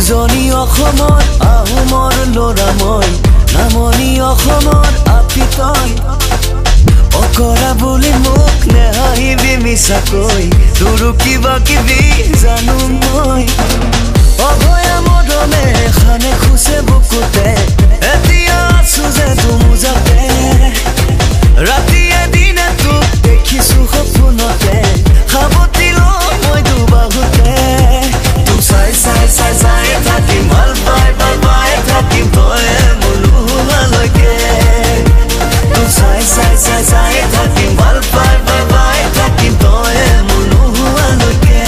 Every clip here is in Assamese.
উজনি অসমৰ আহোমৰ ল'ৰা মই নামনি অসমৰ আপি তই অকৰা বুলি মোক নেহাঁহিবি মিছাকৈ তোৰো কিবা কিবি জানো মই অভয়া মদনে খানে খুচে বুকুতে এতিয়া আছো যে তোমোজাতে ৰাতিয়ে দিনে তোক দেখিছো সপোনতে সাৱটি লওঁ মই দুবাহুতে তোক চাই চাই চাই চাই থাকিম ভাল পাই ভাল পাই থাকিম তয়ে মোৰ নোহোৱালৈকে তোক চাই চাই চাই চাই থাকিম ভাল পাই ভাল পাই থাকিম তয়ে মোৰ নোহোৱালৈকে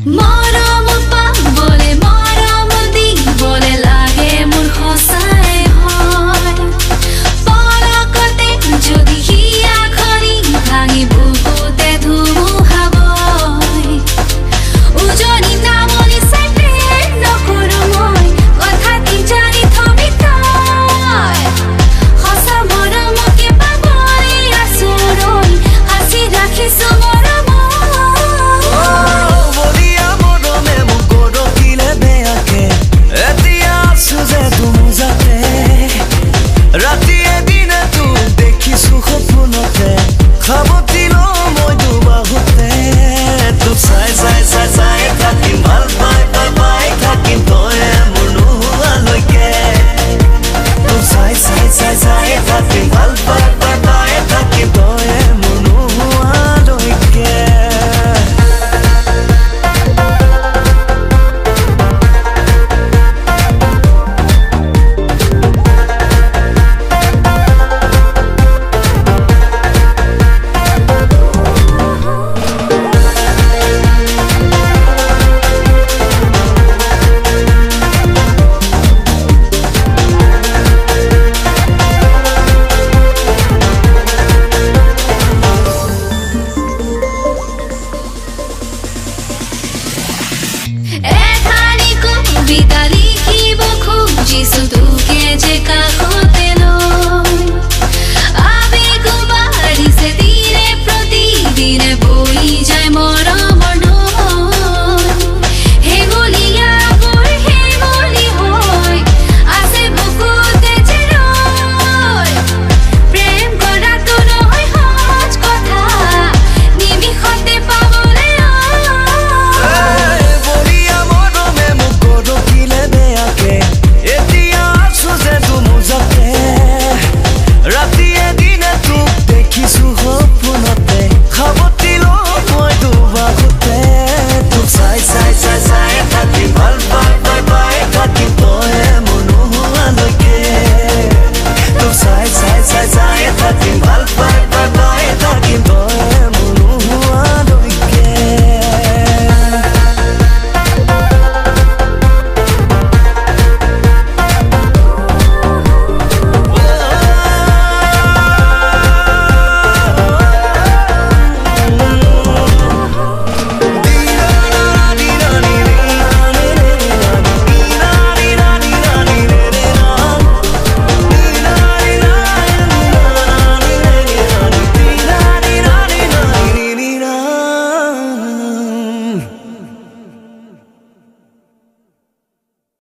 মৰম পাবলে মৰম দিবলে লাগে মোৰ সঁচাই হয় পলকতে যদি হিয়া খৰি ভাঙি বুকুতে ধুমুহা বয় উজনি নামনি চাই প্ৰেম নকৰো মই কথা কি জানি থবি তই সঁচা মৰমকে পাবলৈ আছো ৰৈ সাঁচি ৰাখিছো ৰাতিয়ে দিনে তোক দেখিছো সপোনতে সাৱটি লওঁ মই দুবাহুতে তোক চাই চাই চাই চাই থাকিম ভাল পাই ভাল পাই থাকিম তয়ে মোৰ নোহোৱালৈকে তোক চাই চাই চাই চাই থাকিম ভাল পাই ভাল পাই থাকিম তয়ে মোৰ নোহোৱালৈকে এখানি কবিতা লিখিব খুজিছো তোকে যে কাকত